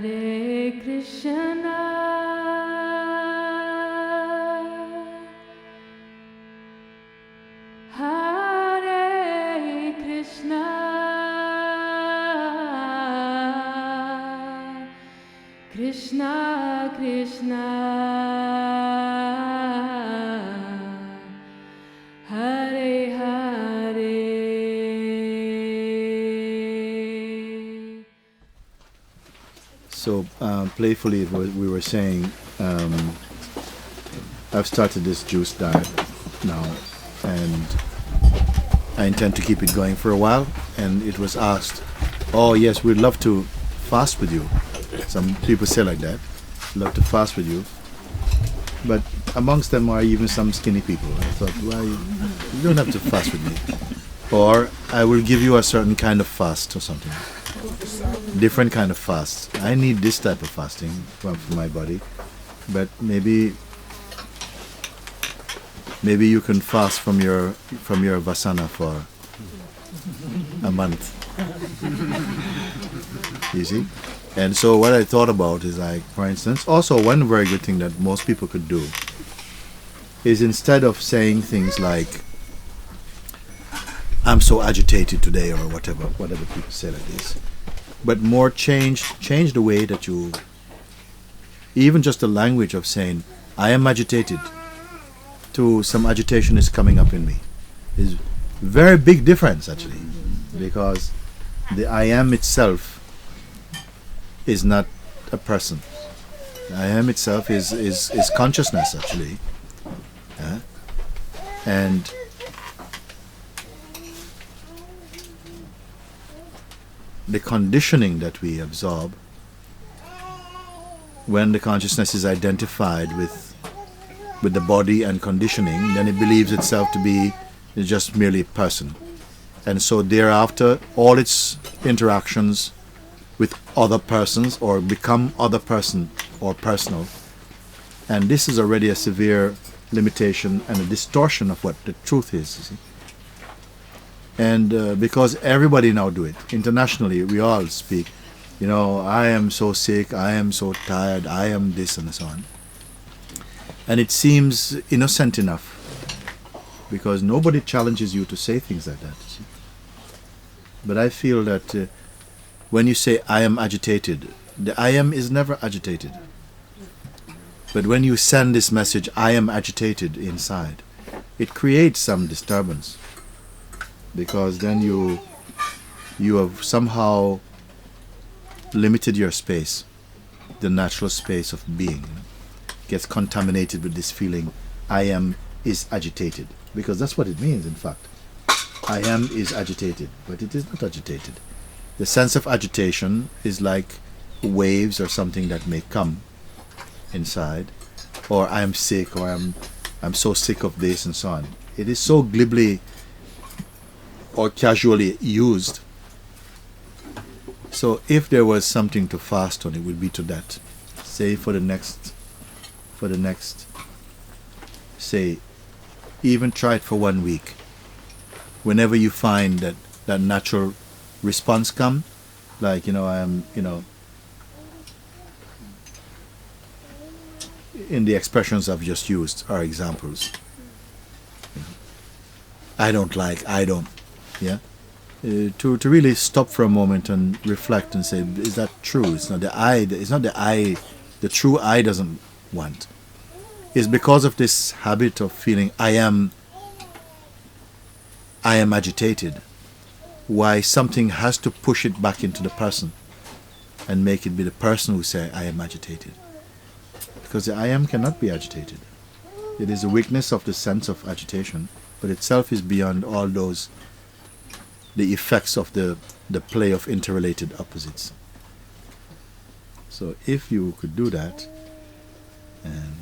Hare Krishna, Hare Krishna, Krishna Krishna, Hare Hare. So playfully, we were saying, I've started this juice diet now, and I intend to keep it going for a while. And it was asked, "Oh yes, we'd love to fast with you." Some people say like that, "Love to fast with you," but amongst them are even some skinny people. I thought, "Why you don't have to fast with me?" Or I will give you a certain kind of fast or something. Different kind of fast. I need this type of fasting for my body, but maybe you can fast from your vasana for a month. You see? And so what I thought about is, like, for instance, also one very good thing that most people could do is, instead of saying things like, "I'm so agitated today," or whatever people say like this, but more change the way that you, even just the language of saying, "I am agitated," to "some agitation is coming up in me," is very big difference actually, because the I am itself is not a person. The I am itself is consciousness actually, and the conditioning that we absorb when the consciousness is identified with the body and conditioning, then it believes itself to be just merely a person, and so thereafter all its interactions with other persons or become other person or personal, and this is already a severe limitation and a distortion of what the truth is, you see. And because everybody now do it internationally, we all speak, "I am so sick, I am so tired, I am this," and so on. And it seems innocent enough, because nobody challenges you to say things like that, you see. But I feel that when you say "I am agitated," the I am is never agitated. But when you send this message, "I am agitated," inside, it creates some disturbance, because then you have somehow limited your space, the natural space of being, gets contaminated with this feeling, "I am is agitated," because that's what it means, in fact. I am is agitated, but it is not agitated. The sense of agitation is like waves or something that may come inside, or "I am sick," or I'm so sick of this," and so on. It is so glibly or casually used. So if there was something to fast on, it would be to that. Say for the next, say, even try it for 1 week. Whenever you find that natural response come, like, I am, in the expressions I've just used are examples. I don't, yeah? To really stop for a moment and reflect and say, is that true? It's not the I, the true I doesn't want. It's because of this habit of feeling I am agitated, why something has to push it back into the person and make it be the person who say "I am agitated." Because the I am cannot be agitated. It is a weakness of the sense of agitation, but itself is beyond all those, the effects of the play of interrelated opposites. So if you could do that and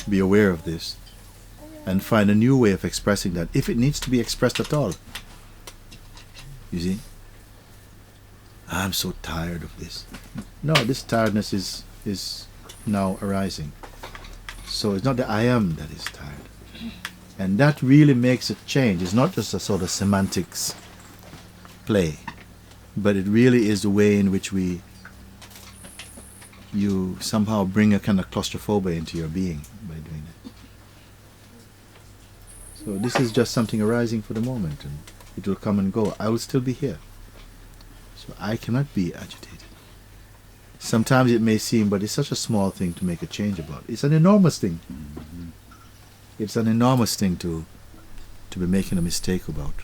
be aware of this and find a new way of expressing that, if it needs to be expressed at all. You see? "I'm so tired of this." No, this tiredness is now arising. So it's not the I am that is tired. And that really makes a change. It's not just a sort of semantics play, but it really is the way in which we you somehow bring a kind of claustrophobia into your being by doing that. So this is just something arising for the moment, and it will come and go. I will still be here. So I cannot be agitated. Sometimes it may seem, but it's such a small thing to make a change about. It's an enormous thing. It's an enormous thing to be making a mistake about.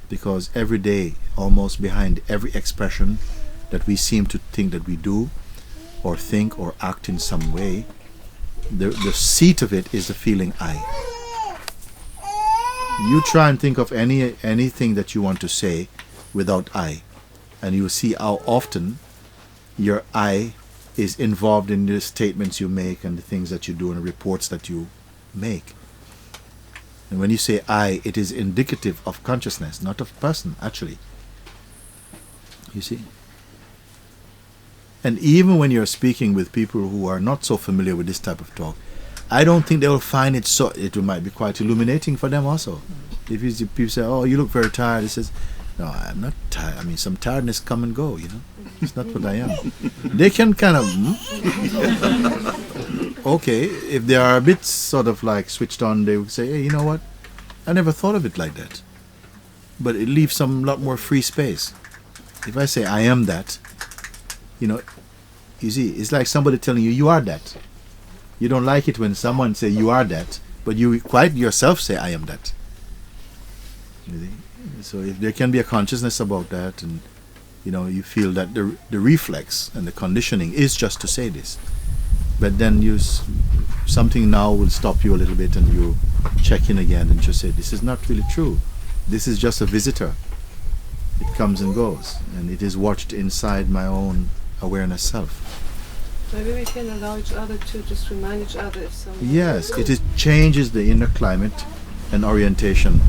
Because every day, almost behind every expression that we seem to think that we do, or think or act in some way, the seat of it is the feeling I. You try and think of anything that you want to say without I, and you will see how often your I is involved in the statements you make and the things that you do and the reports that you make. And when you say I, it is indicative of consciousness, not of person, actually. You see? And even when you're speaking with people who are not so familiar with this type of talk, I don't think they will find it so, it might be quite illuminating for them also. If you see people say, oh, you look very tired, he says, no, I'm not tired. I mean, some tiredness come and go, you know. It's not what I am. They can kind of, okay, if they are a bit sort of like switched on, they would say, hey, you know what? I never thought of it like that. But it leaves some lot more free space. If I say I am that, you know, you see, it's like somebody telling you, you are that. You don't like it when someone say you are that, but you quite yourself say I am that. You see? So if there can be a consciousness about that, and you know, you feel that the reflex and the conditioning is just to say this, but then something now will stop you a little bit, and you check in again and just say, this is not really true. This is just a visitor. It comes and goes, and it is watched inside my own awareness self. Maybe we can allow each other to just remind each other if someone... Yes, it changes the inner climate and orientation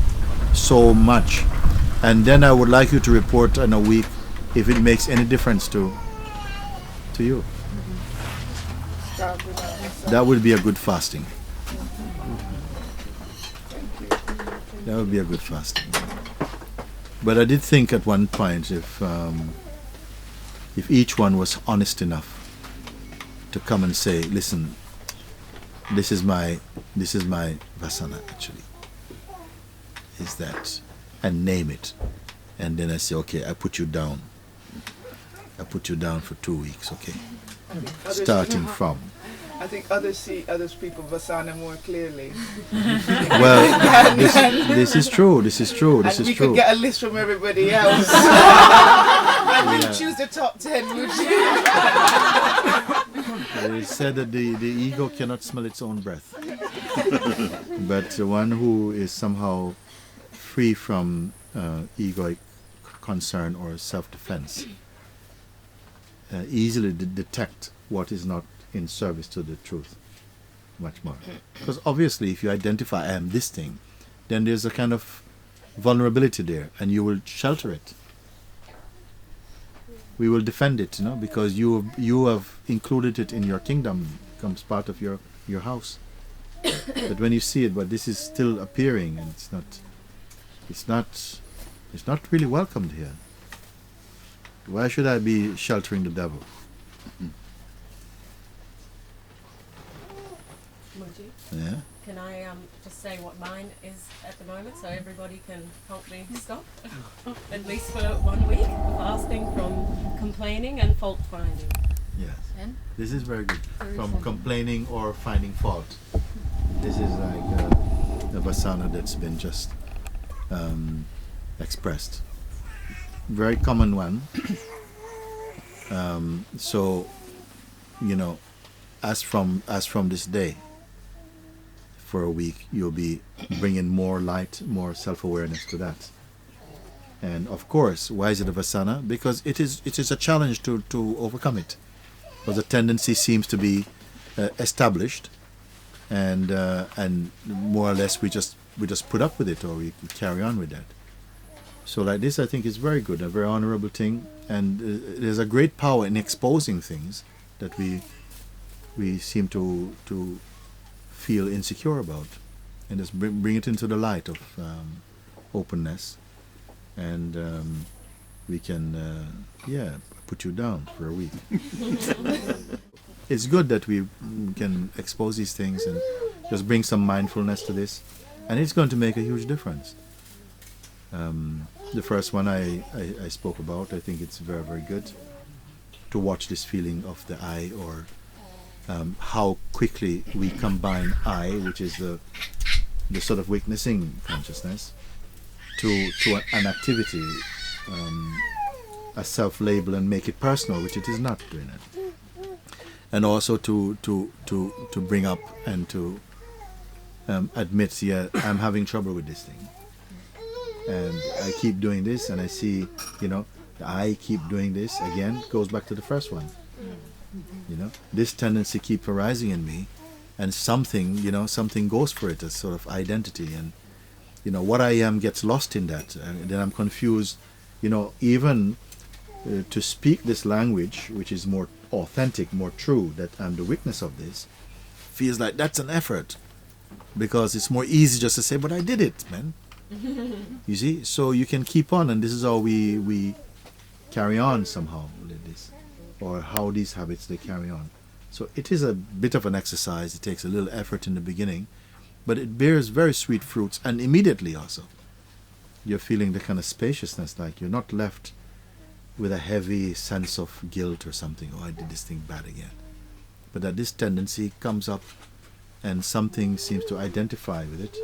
so much. And then I would like you to report in a week if it makes any difference to you. That would be a good fasting. That would be a good fasting. But I did think at one point, if each one was honest enough to come and say, listen, this is my vasana actually, is that, and name it, and then I say, okay, I put you down for 2 weeks, okay, starting from. I think others see other people vasana more clearly. Well, this is true. This is true. This and is we true. could get a list from everybody else. And we choose the top 10, Mooji. It is said that the ego cannot smell its own breath, but the one who is somehow free from egoic concern or self-defense easily detect what is not in service to the truth much more. Because obviously if you identify I am this thing, then there's a kind of vulnerability there, and you will shelter it. We will defend it, you know, because you have included it in your kingdom, becomes part of your house. But when you see it, but this is still appearing, and it's not really welcomed here. Why should I be sheltering the devil? Mooji, Yeah. can I just say what mine is at the moment so everybody can help me stop? At least for 1 week, fasting from complaining and fault finding. Yes. And? This is very good. Very From simple. complaining or finding fault. This is like a vasana that's been just expressed. Very common one. So, you know, as from this day, for a week, you'll be bringing more light, more self-awareness to that. And of course, why is it a vasana? Because it is a challenge to overcome it. Because the tendency seems to be established, and more or less we just put up with it, or we carry on with that. So like this, I think is very good, a very honorable thing, and there's a great power in exposing things that we seem to feel insecure about, and just bring it into the light of openness, and we can put you down for a week. it's good that we can expose these things and just bring some mindfulness to this, and it's going to make a huge difference. The first one I spoke about, I think it's very, very good to watch this feeling of the I, or how quickly we combine I, which is the sort of witnessing consciousness, to an activity, a self-label, and make it personal, which it is not doing it. And also to bring up and to admit, yeah, I'm having trouble with this thing. And I keep doing this, and I see, I keep doing this again. Goes back to the first one. This tendency keeps arising in me, and something goes for it as sort of identity, and what I am gets lost in that, and then I'm confused. Even to speak this language, which is more authentic, more true, that I'm the witness of this, feels like that's an effort, because it's more easy just to say, but I did it, man. You see, so you can keep on, and this is how we carry on somehow with this, or how these habits they carry on. So it is a bit of an exercise. It takes a little effort in the beginning, but it bears very sweet fruits, and immediately also you're feeling the kind of spaciousness, like you're not left with a heavy sense of guilt or something. Oh, I did this thing bad again. But that this tendency comes up, and something seems to identify with it,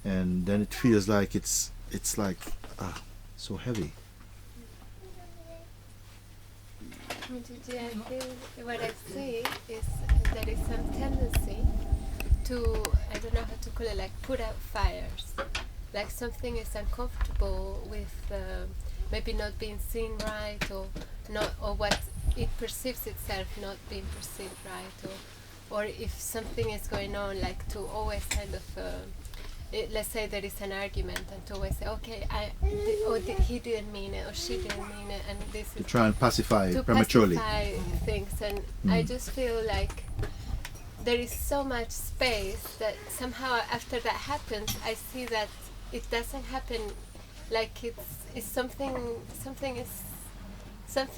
and then it feels like it's like so heavy. I feel what I see is there is some tendency to, I don't know how to call it, like put out fires. Like something is uncomfortable with maybe not being seen right, or not, or what it perceives itself not being perceived right, or if something is going on, like to always kind of let's say there is an argument, and to always say, okay, he didn't mean it, or she didn't mean it, and this is To try and pacify to prematurely. pacify things. And I just feel like there is so much space that somehow after that happens, I see that it doesn't happen, like it's something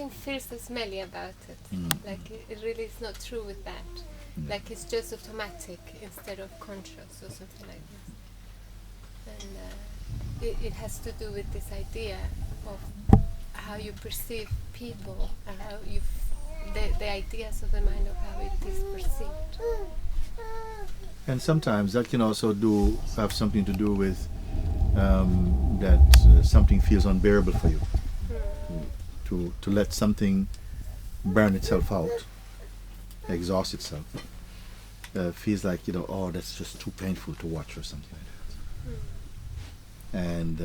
feels smelly about it. Like it really is not true with that. Like it's just automatic instead of conscious or something like this. And it has to do with this idea of how you perceive people, and how the ideas of the mind of how it is perceived. And sometimes that can also have something to do with that something feels unbearable for you. To let something burn itself out, exhaust itself, feels like, oh, that's just too painful to watch, or something like that. And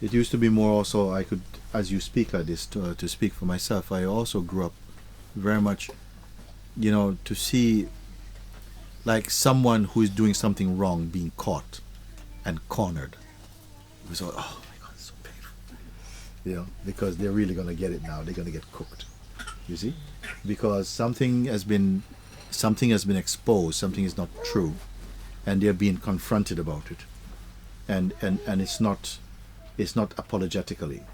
it used to be more also, I could, as you speak like this, to speak for myself, I also grew up very much, to see like someone who is doing something wrong being caught and cornered. It was all, oh my God, it's so painful. Because they're really going to get it now. They're going to get cooked. You see? Because something has been exposed, something is not true, and they're being confronted about it. And it's not apologetically.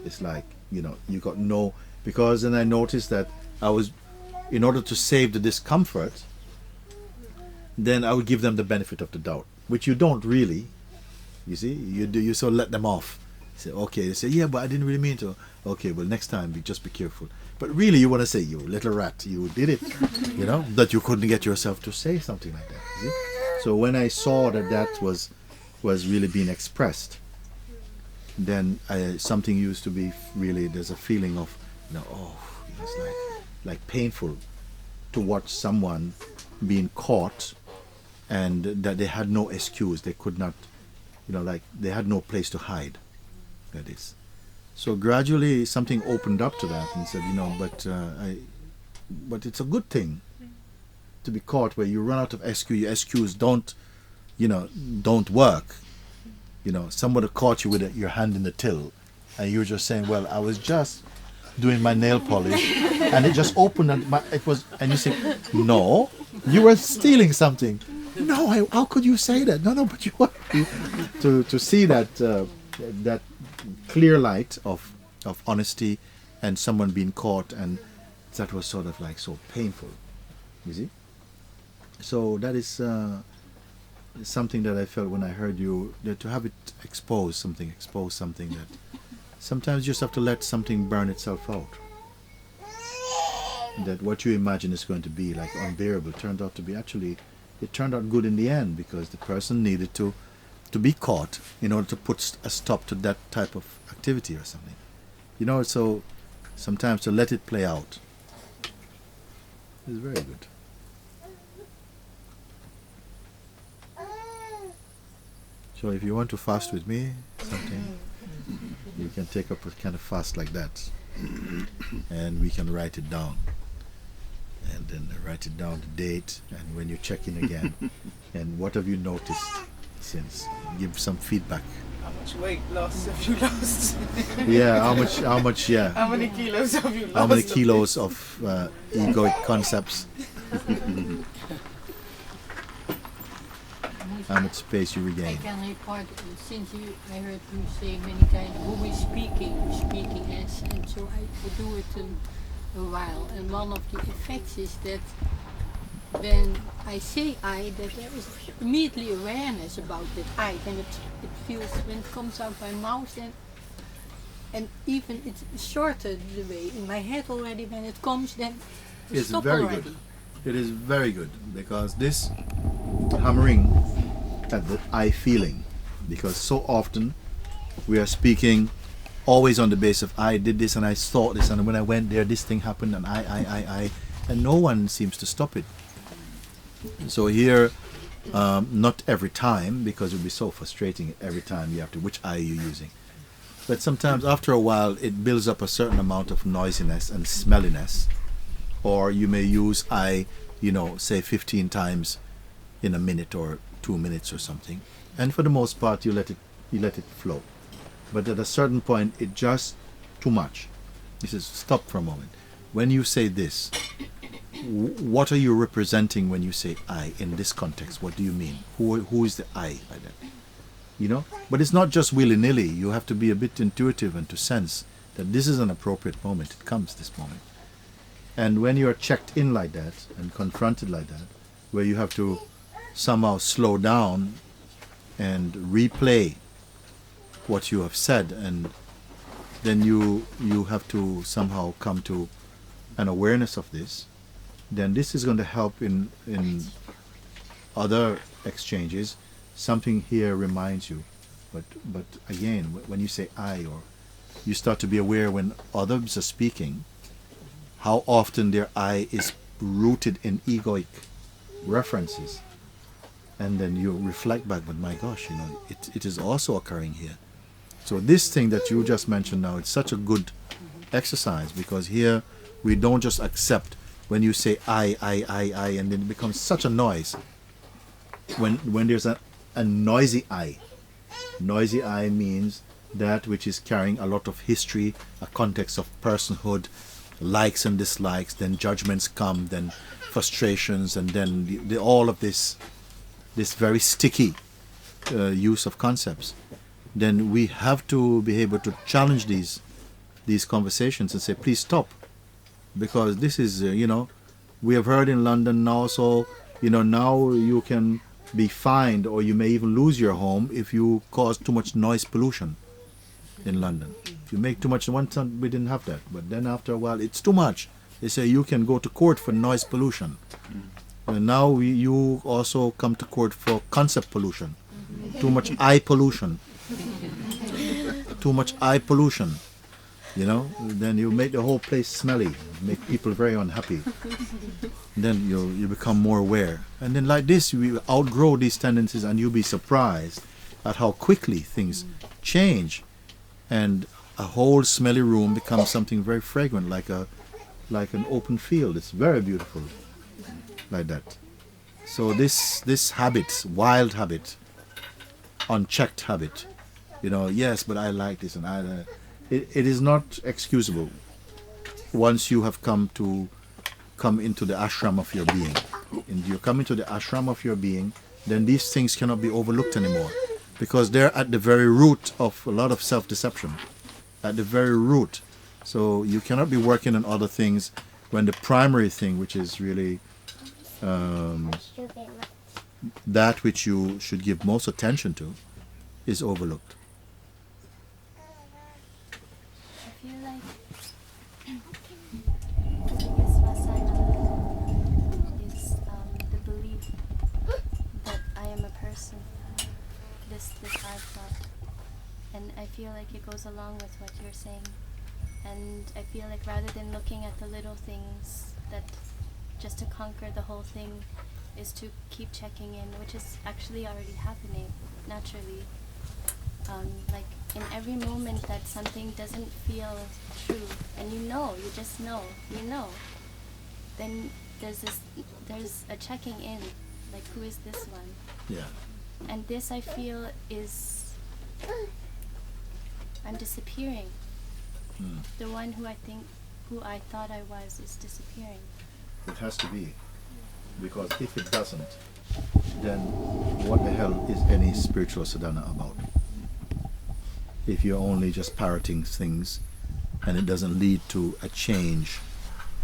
It's like, you got no, because then I noticed that in order to save the discomfort, then I would give them the benefit of the doubt, which you don't really. You see, you sort of let them off. Say, okay, they say, yeah, but I didn't really mean to. Okay, well, next time, just be careful. But really, you want to say, you little rat, you did it, that you couldn't get yourself to say something like that. You see? So when I saw that was really being expressed, then something used to be really, there's a feeling of, it's like painful to watch someone being caught, and that they had no excuse, they could not, like they had no place to hide. That is. So gradually something opened up to that and said, but it's a good thing to be caught where you run out of excuse. Your excuse don't work. Somebody caught you with your hand in the till, and you're just saying, well, I was just doing my nail polish, and it just opened, and you say, no, you were stealing something. No, how could you say that? No, but you were. To see that clear light of honesty and someone being caught, and that was sort of like so painful, you see. So that is something that I felt when I heard you, that to have it expose something that sometimes you just have to let something burn itself out. That what you imagine is going to be like unbearable turned out to be, actually, it turned out good in the end, because the person needed to be caught in order to put a stop to that type of activity or something. You know, so sometimes to let it play out is very good. So if you want to fast with me, something, you can take up a kind of fast like that, and we can write it down, and then write it down, the date, and when you check in again, and what have you noticed since? Give some feedback. How much weight loss have you lost? Yeah, how much, yeah. How many kilos have you lost? How many kilos of egoic concepts? How much space you I regain? can report, since I heard you say many times, who is speaking as, and so I do it a while. And one of the effects is that when I say I, that there is immediately awareness about that I, and it feels, when it comes out my mouth, and even it's shorter the way in my head already. When it comes, then It's stop very already. good. It is very good, because this hammering at the I feeling, because so often we are speaking always on the basis of I did this and I thought this, and when I went there this thing happened, and I, and no one seems to stop it. So here, not every time, because it would be so frustrating every time you have to, which I are you using? But sometimes after a while it builds up a certain amount of noisiness and smelliness, or you may use I, you know, say 15 times in a minute or 2 minutes or something, and for the most part you let it flow. But at a certain point it just too much. This is stop for a moment. When you say this, what are you representing when you say I in this context? What do you mean? Who is the I by that? You know? But it's not just willy-nilly. You have to be a bit intuitive and to sense that this is an appropriate moment. It comes, this moment. And when you are checked in like that and confronted like that, where you have to somehow slow down and replay what you have said, and then you have to somehow come to an awareness of this, then this is going to help in other exchanges. Something here reminds you, but again, when you say I, or you start to be aware when others are speaking, how often their I is rooted in egoic references, and then you reflect back, but my gosh, you know, it is also occurring here. So this thing that you just mentioned now, it's such a good exercise, because here we don't just accept when you say I, and then it becomes such a noise. When there's a noisy I means that which is carrying a lot of history, a context of personhood, likes and dislikes, then judgments come, then frustrations, and then all of this very sticky use of concepts. Then we have to be able to challenge these conversations and say, please stop, because this is you know, we have heard in London now, so you know, now you can be fined, or you may even lose your home if you cause too much noise pollution in London. If you make too much, one time we didn't have that, but then after a while it's too much. They say you can go to court for noise pollution. And now you also come to court for concept pollution. Too much eye pollution. Too much eye pollution. You know, then you make the whole place smelly, make people very unhappy. Then you become more aware. And then like this, you outgrow these tendencies, and you'll be surprised at how quickly things change. And a whole smelly room becomes something very fragrant, like an open field. It's very beautiful, like that. So this habit, wild habit, unchecked habit, you know, yes, but I like this, and it is not excusable once you have come into the ashram of your being. And you come into the ashram of your being, then these things cannot be overlooked anymore, because they're at the very root of a lot of self-deception, at the very root So you cannot be working on other things when the primary thing, which is really that which you should give most attention to, is overlooked. I feel like the biggest vasana is the belief that I am a person. This I've thought, and I feel like it goes along with what you're saying. And I feel like rather than looking at the little things, that just to conquer the whole thing is to keep checking in, which is actually already happening naturally. Like in every moment that something doesn't feel true, and you just know, then there's a checking in, like who is this one? Yeah. And this I feel is, I'm disappearing. The one who I thought I was is disappearing. It has to be. Because if it doesn't, then what the hell is any spiritual sadhana about? If you're only just parroting things and it doesn't lead to a change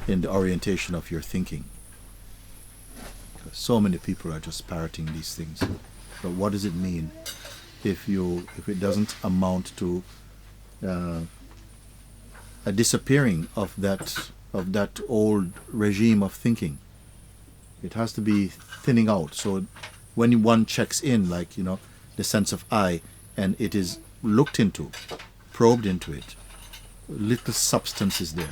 in the orientation of your thinking. Because so many people are just parroting these things. But what does it mean if it doesn't amount to a disappearing of that old regime of thinking? It has to be thinning out. So when one checks in, like, the sense of I, and it is looked into, probed into it, little substance is there,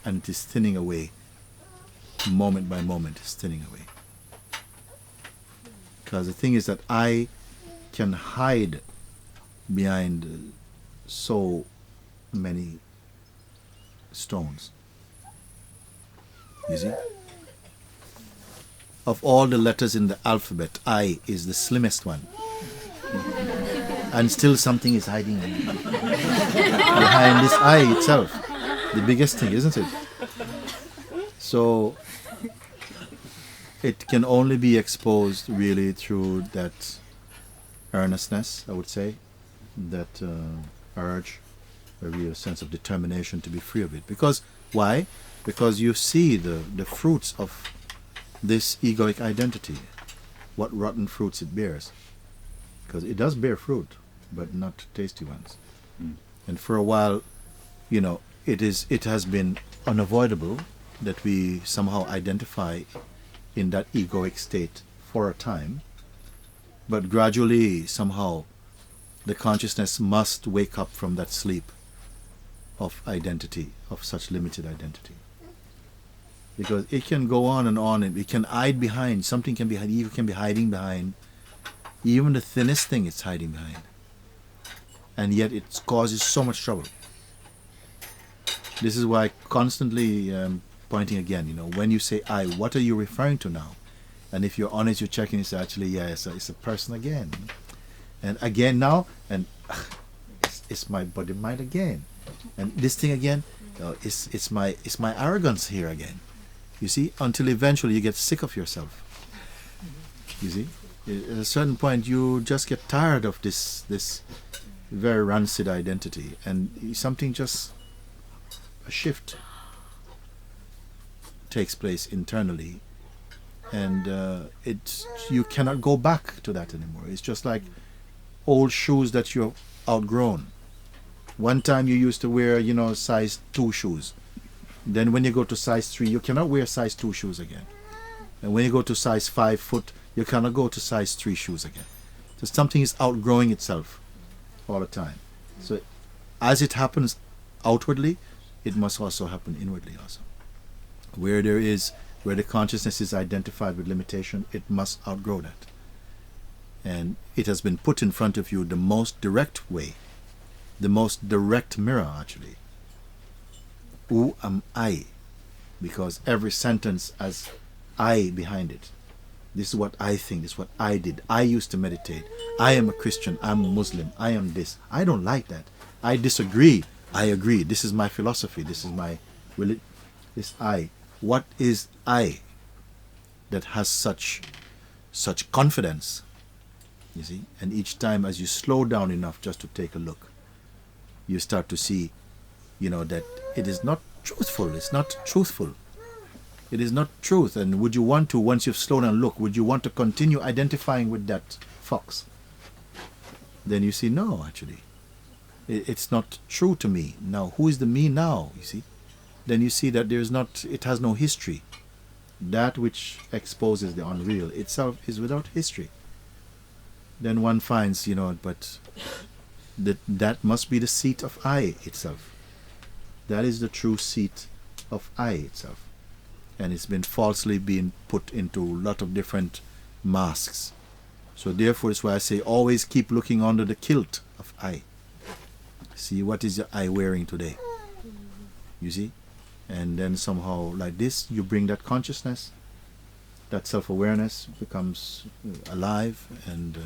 and it is thinning away. Moment by moment, it's thinning away. Because the thing is that I can hide behind so many stones. You see? Of all the letters in the alphabet, I is the slimmest one. And still something is hiding behind this I itself. The biggest thing, isn't it? So it can only be exposed really through that earnestness, I would say, that urge, a real sense of determination to be free of it. Because, why? Because you see the fruits of this egoic identity, what rotten fruits it bears. Because it does bear fruit, but not tasty ones. And for a while, it has been unavoidable that we somehow identify in that egoic state for a time, but gradually somehow the consciousness must wake up from that sleep of identity, of such limited identity. Because it can go on, and it can hide behind, something can be hiding behind, even the thinnest thing it's hiding behind. And yet it causes so much trouble. This is why constantly pointing again, when you say I, what are you referring to now? And if you're honest, you're checking, it's actually, it's a person again. And again now, and it's my body mind again. And this thing again, it's my arrogance here again. You see, until eventually you get sick of yourself. You see, at a certain point you just get tired of this very rancid identity, and something just, a shift takes place internally, and you cannot go back to that anymore. It's just like old shoes that you've outgrown. One time you used to wear, size 2 shoes. Then when you go to size 3, you cannot wear size 2 shoes again. And when you go to size 5 foot, you cannot go to size 3 shoes again. So something is outgrowing itself all the time. So as it happens outwardly, it must also happen inwardly also. Where the consciousness is identified with limitation, it must outgrow that. And it has been put in front of you the most direct way, the most direct mirror actually. Who am I? Because every sentence has I behind it. This is what I think, this is what I did. I used to meditate. I am a Christian, I'm a Muslim, I am this. I don't like that. I disagree. I agree. This is my philosophy. This is my this I. What is I that has such confidence? You see? And each time as you slow down enough just to take a look, you start to see that it is not truthful. It's not truthful. It is not truth. And would you want to, once you've slowed down and look, would you want to continue identifying with that fox? Then you see, no, actually. It's not true to me. Now, who is the me now, you see? Then you see that it has no history. That which exposes the unreal itself is without history. Then one finds, but that must be the seat of I itself. That is the true seat of I itself. And it's been falsely being put into a lot of different masks. So therefore it's why I say always keep looking under the kilt of I. See, what is your I wearing today? You see? And then somehow like this, you bring that consciousness, that self-awareness becomes alive, and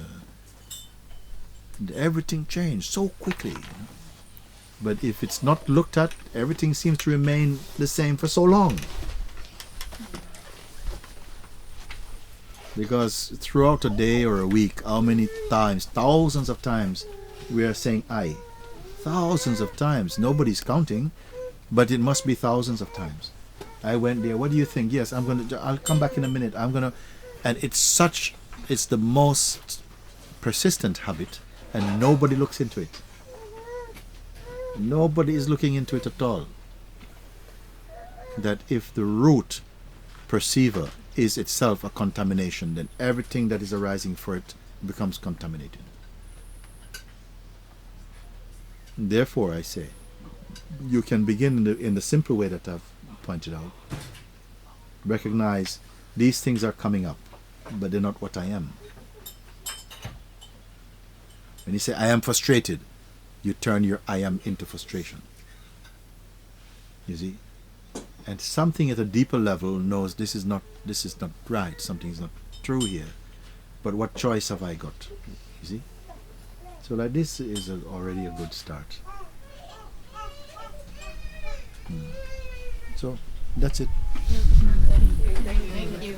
everything changed so quickly. But if it's not looked at, everything seems to remain the same for so long. Because throughout a day or a week, how many times, thousands of times, we are saying I. Thousands of times. Nobody's counting, but it must be thousands of times. I went there. What do you think? Yes, I'll come back in a minute. And it's the most persistent habit, and nobody looks into it. Nobody is looking into it at all. That if the root perceiver is itself a contamination, then everything that is arising for it becomes contaminated. Therefore, I say, you can begin in the simple way that I've pointed out. Recognize these things are coming up, but they're not what I am. When you say, I am frustrated, you turn your I am into frustration. You see? And something at a deeper level knows this is not right, something is not true here. But what choice have I got? You see? So like this is already a good start. So that's it. Thank you.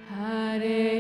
Hare